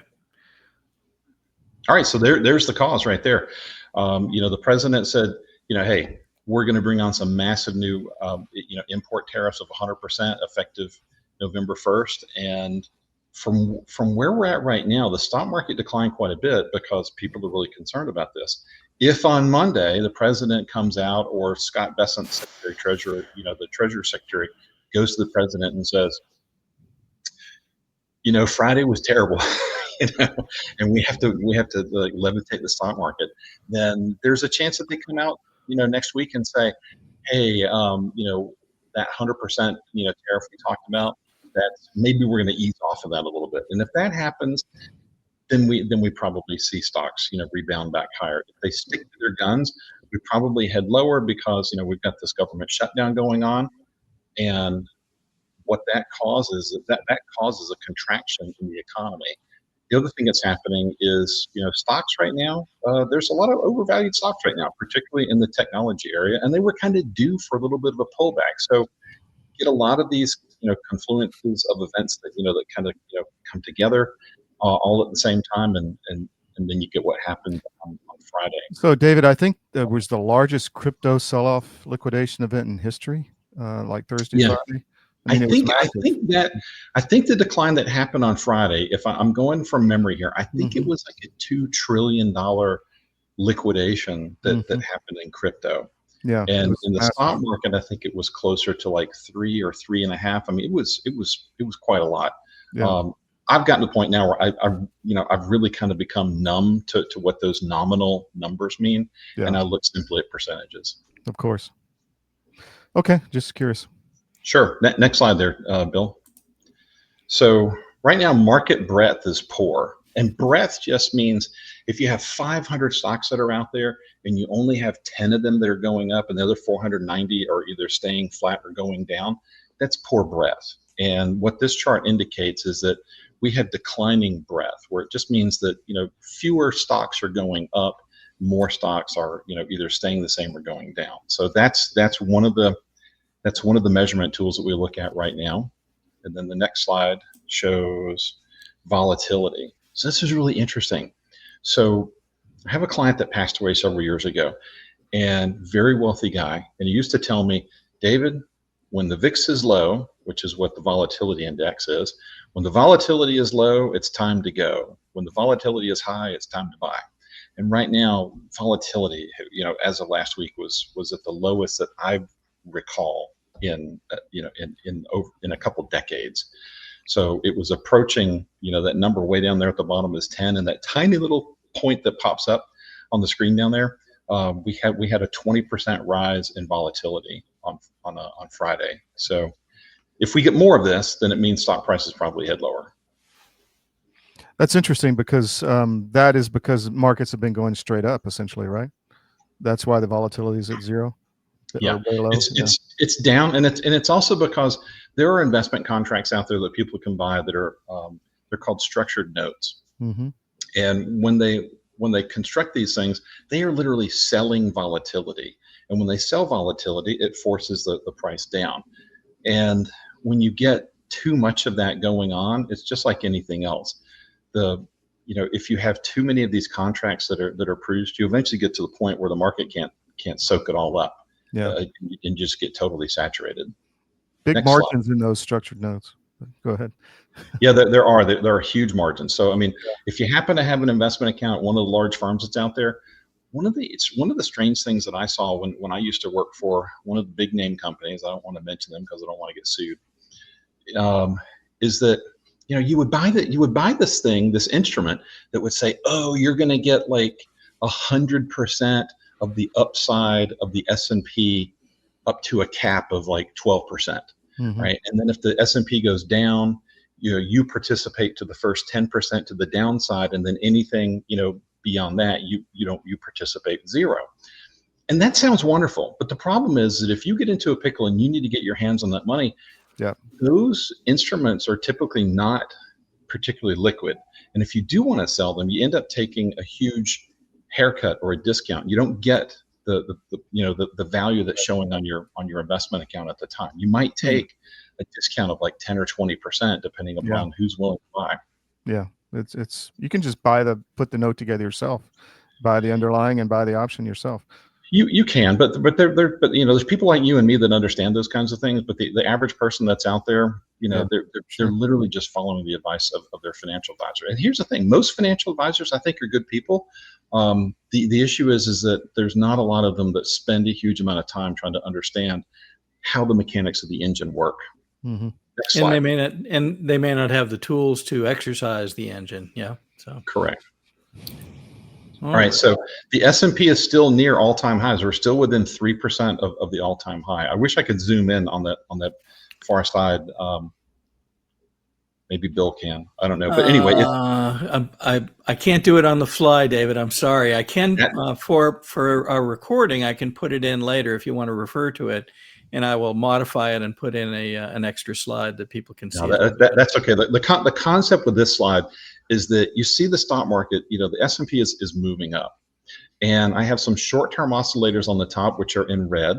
S18: All right. So there's the cause right there. The president said, hey, we're going to bring on some massive new, import tariffs of 100% effective November 1st. And from where we're at right now, the stock market declined quite a bit because people are really concerned about this. If on Monday the president comes out, or Scott Bessent, Secretary Treasurer, the Treasury Secretary, goes to the president and says, Friday was terrible, and we have to like levitate the stock market, then there's a chance that they come out, next week and say, hey, that 100%, tariff we talked about, that maybe we're going to ease off of that a little bit. And if that happens, then we probably see stocks, rebound back higher. If they stick to their guns, we probably head lower because, we've got this government shutdown going on. And what that causes is that causes a contraction in the economy. The other thing that's happening is, stocks right now, there's a lot of overvalued stocks right now, particularly in the technology area, and they were kind of due for a little bit of a pullback. So get a lot of these, confluences of events that, that kind of, come together all at the same time, and then you get what happened on Friday.
S1: So, David, I think that was the largest crypto sell-off liquidation event in history, like Thursday, Friday.
S18: I think the decline that happened on Friday, if I'm going from memory here, I think it was like a $2 trillion liquidation that happened in crypto.
S1: Yeah.
S18: And in the stock market, I think it was closer to like 3 or 3.5. I mean, it was quite a lot.
S1: Yeah.
S18: I've gotten to the point now where I've really kind of become numb to what those nominal numbers mean.
S1: Yeah.
S18: And I look simply at percentages.
S1: Of course. Okay. Just curious.
S18: Sure. Next slide there, Bill. So right now, market breadth is poor. And breadth just means if you have 500 stocks that are out there and you only have 10 of them that are going up and the other 490 are either staying flat or going down, that's poor breadth. And what this chart indicates is that we have declining breadth, where it just means that, fewer stocks are going up, more stocks are, either staying the same or going down. So that's one of the measurement tools that we look at right now. And then the next slide shows volatility. So this is really interesting. So I have a client that passed away several years ago, and very wealthy guy. And he used to tell me, David, when the VIX is low, which is what the volatility index is, when the volatility is low, it's time to go. When the volatility is high, it's time to buy. And right now, volatility, as of last week was at the lowest that I recall in a couple decades. So it was approaching, that number way down there at the bottom is 10, and that tiny little point that pops up on the screen down there, we had a 20% rise in volatility on Friday. So if we get more of this, then it means stock prices probably head lower.
S1: That's interesting because that is because markets have been going straight up, essentially, right? That's why the volatility is at zero.
S18: Yeah, it's down, and it's also because there are investment contracts out there that people can buy that are they're called structured notes.
S1: Mm-hmm.
S18: And when they construct these things, they are literally selling volatility. And when they sell volatility, it forces the price down. And when you get too much of that going on, it's just like anything else. If you have too many of these contracts that are produced, you eventually get to the point where the market can't soak it all up.
S1: Yeah,
S18: and just get totally saturated.
S1: Big
S18: Next
S1: margins
S18: slide.
S1: In those structured notes. Go ahead.
S18: Yeah, there are huge margins. So I mean, if you happen to have an investment account at one of the large firms that's out there, one of the strange things that I saw when I used to work for one of the big name companies, I don't want to mention them because I don't want to get sued, is that you would buy this instrument that would say, oh, you're going to get like 100% of the upside of the S&P up to a cap of like 12%, right? And then if the S&P goes down, you participate to the first 10% to the downside, and then anything beyond that you participate zero. And that sounds wonderful, but the problem is that if you get into a pickle and you need to get your hands on that money, those instruments are typically not particularly liquid. And if you do want to sell them, you end up taking a huge haircut or a discount. You don't get the value that's showing on your investment account at the time. You might take a discount of like 10 or 20%, depending upon who's willing to buy.
S1: Yeah, it's you can just put the note together yourself, buy the underlying and buy the option yourself.
S18: You can, but there's people like you and me that understand those kinds of things. But the average person that's out there, they're literally just following the advice of their financial advisor. And here's the thing: most financial advisors, I think, are good people. The issue is that there's not a lot of them that spend a huge amount of time trying to understand how the mechanics of the engine work.
S1: Mm-hmm.
S2: And they may not have the tools to exercise the engine. Yeah. So
S18: correct. All right. So the S&P is still near all-time highs. We're still within 3% of the all-time high. I wish I could zoom in on that far side. Maybe Bill can. I don't know. But anyway,
S2: I can't do it on the fly, David. I'm sorry. I can for our recording. I can put it in later if you want to refer to it, and I will modify it and put in an extra slide that people can see.
S18: That's okay. The concept with this slide is that you see the stock market. The S&P is moving up, and I have some short-term oscillators on the top, which are in red.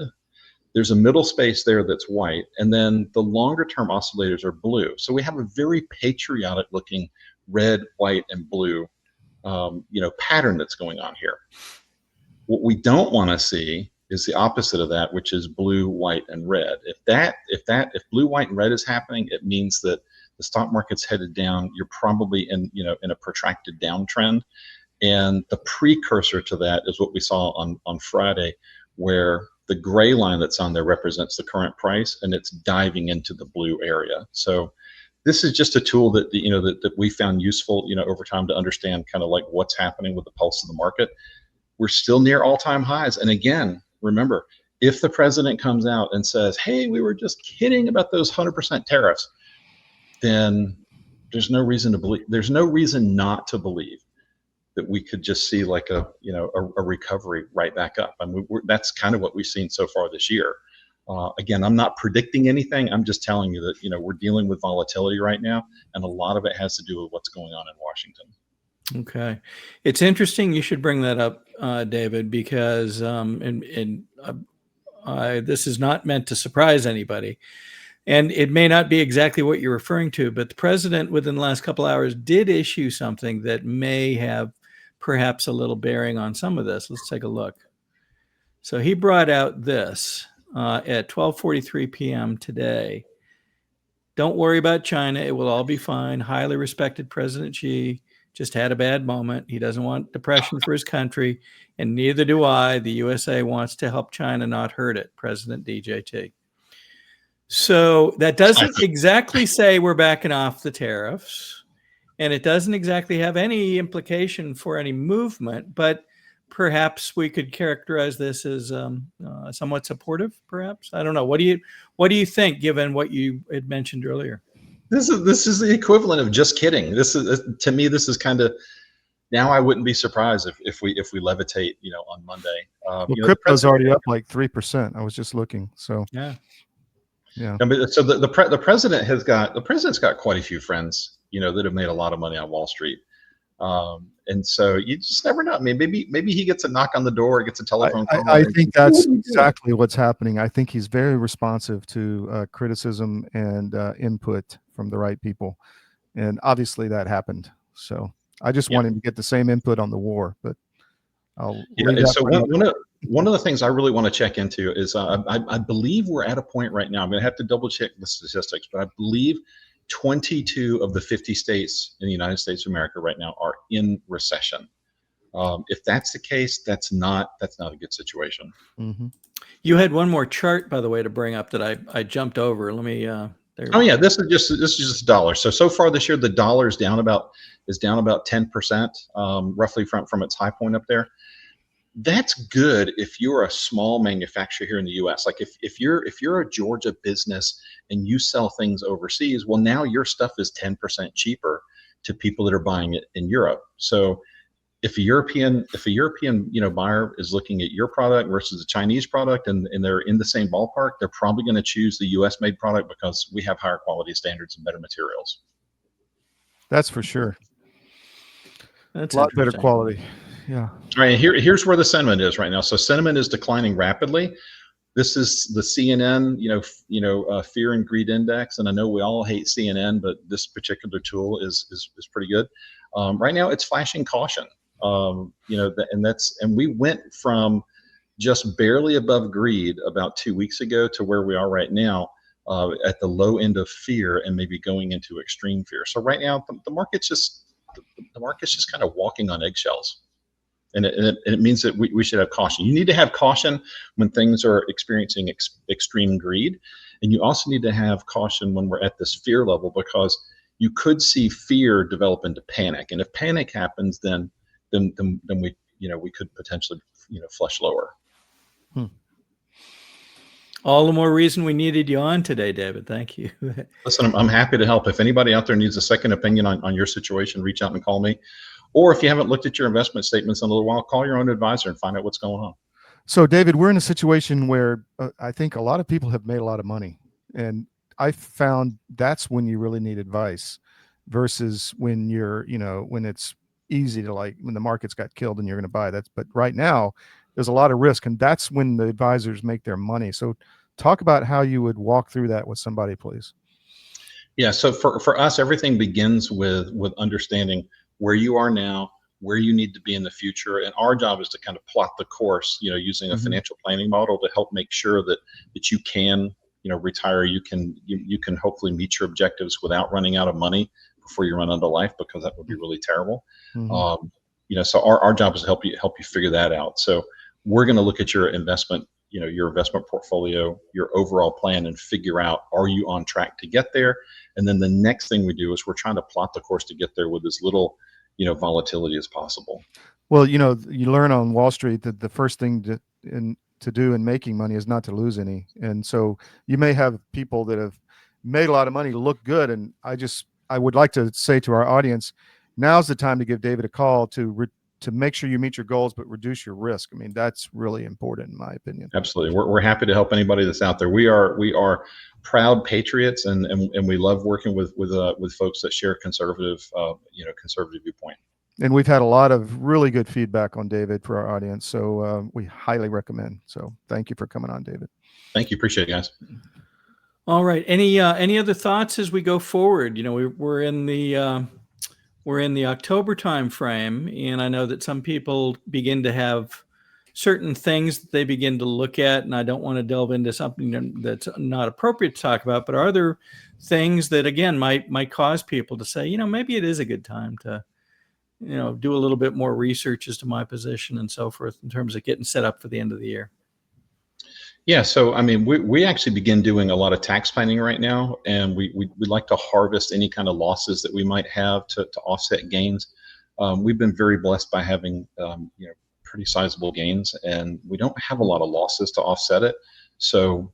S18: There's a middle space there that's white, and then the longer-term oscillators are blue. So we have a very patriotic-looking red, white, and blue, pattern that's going on here. What we don't want to see is the opposite of that, which is blue, white, and red. If blue, white, and red is happening, it means that the stock market's headed down. You're probably in a protracted downtrend, and the precursor to that is what we saw on Friday, where the gray line that's on there represents the current price, and it's diving into the blue area. So this is just a tool that that we found useful over time to understand kind of like what's happening with the pulse of the market. We're still near all-time highs, and again, remember, if the president comes out and says, "Hey, we were just kidding about those 100% tariffs," then there's no reason to believe. There's no reason not to believe that we could just see like a recovery right back up. I mean, that's kind of what we've seen so far this year. Again, I'm not predicting anything. I'm just telling you that we're dealing with volatility right now, and a lot of it has to do with what's going on in Washington.
S2: Okay, it's interesting. You should bring that up, David, because this is not meant to surprise anybody. And it may not be exactly what you're referring to, but the president within the last couple hours did issue something that may have perhaps a little bearing on some of this. Let's take a look. So he brought out this at 12:43 p.m. today. Don't worry about China. It will all be fine. Highly respected President Xi just had a bad moment. He doesn't want depression for his country, and neither do I. The USA wants to help China, not hurt it. President DJT. So that doesn't exactly say we're backing off the tariffs, and it doesn't exactly have any implication for any movement, but perhaps we could characterize this as somewhat supportive, perhaps. I don't know. What do you think, given what you had mentioned earlier?
S18: This is the equivalent of just kidding. This is, to me, this is kind of, now I wouldn't be surprised if we levitate, on Monday.
S1: Crypto's already up like 3%. I was just looking. So
S2: yeah.
S18: I mean, so the president's got quite a few friends, that have made a lot of money on Wall Street. And so you just never know. I mean, maybe he gets a knock on the door, gets a telephone call.
S1: I think that's exactly what's happening. I think he's very responsive to criticism and input from the right people. And obviously that happened. So I just want him to get the same input on the war, but I'll
S18: so one of the things I really want to check into is I believe we're at a point right now. I'm going to have to double check the statistics, but I believe 22 of the 50 states in the United States of America right now are in recession. If that's the case, that's not a good situation.
S1: Mm-hmm.
S2: You had one more chart, by the way, to bring up that I jumped over. Let me.
S18: This is just dollars. So far this year, the dollar is down about 10%, roughly from its high point up there. That's good if you're a small manufacturer here in the U.S. Like if you're a Georgia business and you sell things overseas, well, now your stuff is 10% cheaper to people that are buying it in Europe. So if a European buyer is looking at your product versus a Chinese product and they're in the same ballpark, they're probably going to choose the U.S. made product because we have higher quality standards and better materials.
S1: That's for sure.
S2: That's
S1: a lot better quality. Yeah.
S18: All right, here's where the sentiment is right now. So sentiment is declining rapidly. This is the CNN, fear and greed index, and I know we all hate CNN, but this particular tool is pretty good. Right now, it's flashing caution. And we went from just barely above greed about 2 weeks ago to where we are right now at the low end of fear and maybe going into extreme fear. So right now, the market's just kind of walking on eggshells. And it means that we should have caution. You need to have caution when things are experiencing extreme greed. And you also need to have caution when we're at this fear level, because you could see fear develop into panic. And if panic happens, then we could potentially, flush lower.
S2: All the more reason we needed you on today, David. Thank you.
S18: Listen, I'm happy to help. If anybody out there needs a second opinion on your situation, reach out and call me. Or if you haven't looked at your investment statements in a little while, call your own advisor and find out what's going on.
S1: So, David, we're in a situation where I think a lot of people have made a lot of money. And I found that's when you really need advice versus when you're, when it's easy to, like, when the market's got killed and you're going to buy. But right now, there's a lot of risk. And that's when the advisors make their money. So talk about how you would walk through that with somebody, please.
S18: Yeah. So for us, everything begins with understanding where you are now, where you need to be in the future. And our job is to kind of plot the course, using a financial planning model to help make sure that you can, retire. You can hopefully meet your objectives without running out of money before you run out of life, because that would be really terrible. So our job is to help you figure that out. So we're going to look at your investment, your investment portfolio, your overall plan, and figure out, are you on track to get there? And then the next thing we do is we're trying to plot the course to get there with as little volatility as possible.
S1: Well, you learn on Wall Street that the first thing to do in making money is not to lose any. And so you may have people that have made a lot of money look good. And I would like to say to our audience, now's the time to give David a call to make sure you meet your goals, but reduce your risk. I mean, that's really important in my opinion.
S18: Absolutely. We're happy to help anybody that's out there. We are proud patriots, and we love working with folks that share conservative viewpoint. And
S1: we've had a lot of really good feedback on David for our audience. So we highly recommend. So thank you for coming on, David.
S18: Thank you. Appreciate it, guys.
S2: All right. Any other thoughts as we go forward? We're in the October time frame, and I know that some people begin to have certain things that they begin to look at, and I don't want to delve into something that's not appropriate to talk about, but are there things that, again, might cause people to say, maybe it is a good time to, do a little bit more research as to my position and so forth in terms of getting set up for the end of the year?
S18: Yeah, so I mean, we actually begin doing a lot of tax planning right now, and we like to harvest any kind of losses that we might have to offset gains. We've been very blessed by having pretty sizable gains, and we don't have a lot of losses to offset it. So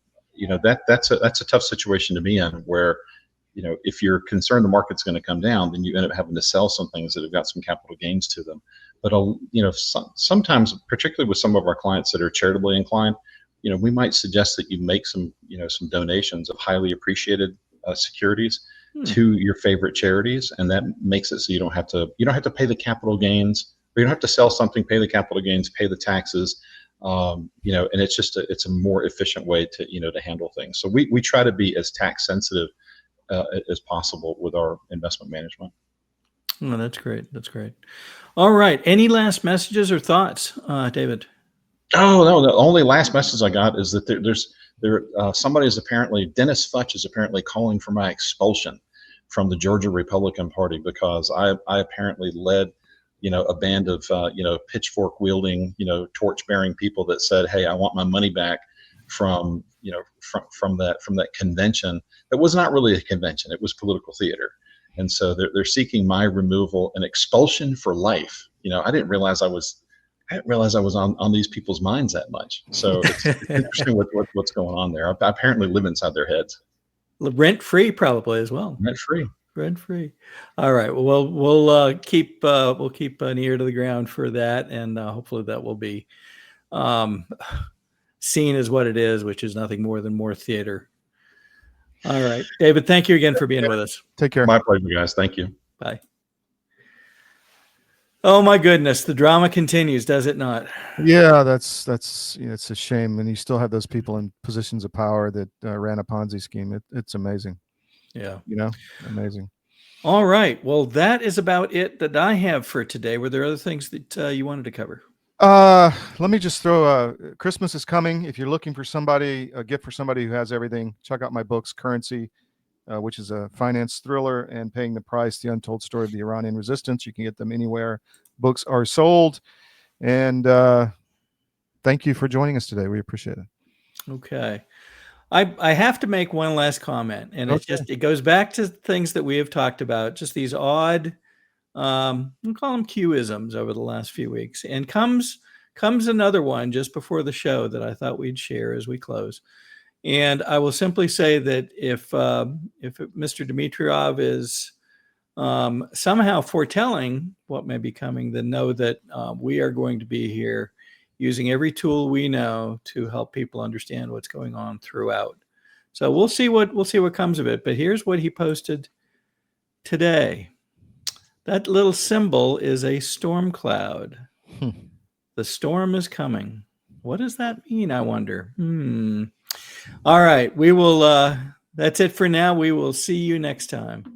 S18: that's a tough situation to be in, where if you're concerned the market's going to come down, then you end up having to sell some things that have got some capital gains to them. But sometimes, particularly with some of our clients that are charitably inclined, we might suggest that you make some donations of highly appreciated securities to your favorite charities, and that makes it so you don't have to pay the capital gains, or you don't have to sell something, pay the capital gains, pay the taxes, and it's a more efficient way to handle things. So we try to be as tax sensitive as possible with our investment management.
S2: Oh, that's great. That's great. All right. Any last messages or thoughts, David?
S18: Oh, no, the only last message I got is that Dennis Futch is apparently calling for my expulsion from the Georgia Republican Party, because I apparently led, a band of, pitchfork wielding, torch bearing people that said, hey, I want my money back from that convention. That was not really a convention. It was political theater. And so they're seeking my removal and expulsion for life. I didn't realize I was I didn't realize I was on these people's minds that much. So it's interesting what's going on there. I apparently live inside their heads.
S2: Rent free, probably as well.
S18: Rent free.
S2: Rent free. All right. Well, we'll keep an ear to the ground for that, and hopefully that will be seen as what it is, which is nothing more than more theater. All right, David. Thank you again for being with us.
S1: Take care.
S18: My pleasure, guys. Thank you.
S2: Bye. Oh my goodness, the drama continues, does it not?
S1: Yeah, that's it's a shame, and you still have those people in positions of power that ran a Ponzi scheme. It's amazing.
S2: Yeah,
S1: amazing.
S2: All right, well, that is about it that I have for today. Were there other things that you wanted to cover?
S1: Let me just throw. Christmas is coming. If you're looking for a gift for somebody who has everything, check out my books, Currency, which is a finance thriller, and Paying the Price, The Untold Story of the Iranian Resistance. You can get them anywhere books are sold. And thank you for joining us today. We appreciate it.
S2: Okay. I have to make one last comment, and it goes back to things that we have talked about, just these odd, we'll call them Q-isms over the last few weeks. And comes another one just before the show that I thought we'd share as we close. And I will simply say that if Mr. Dmitriev is somehow foretelling what may be coming, then know that we are going to be here using every tool we know to help people understand what's going on throughout. So we'll see what comes of it. But here's what he posted today. That little symbol is a storm cloud. The storm is coming. What does that mean, I wonder? All right, we will. That's it for now. We will see you next time.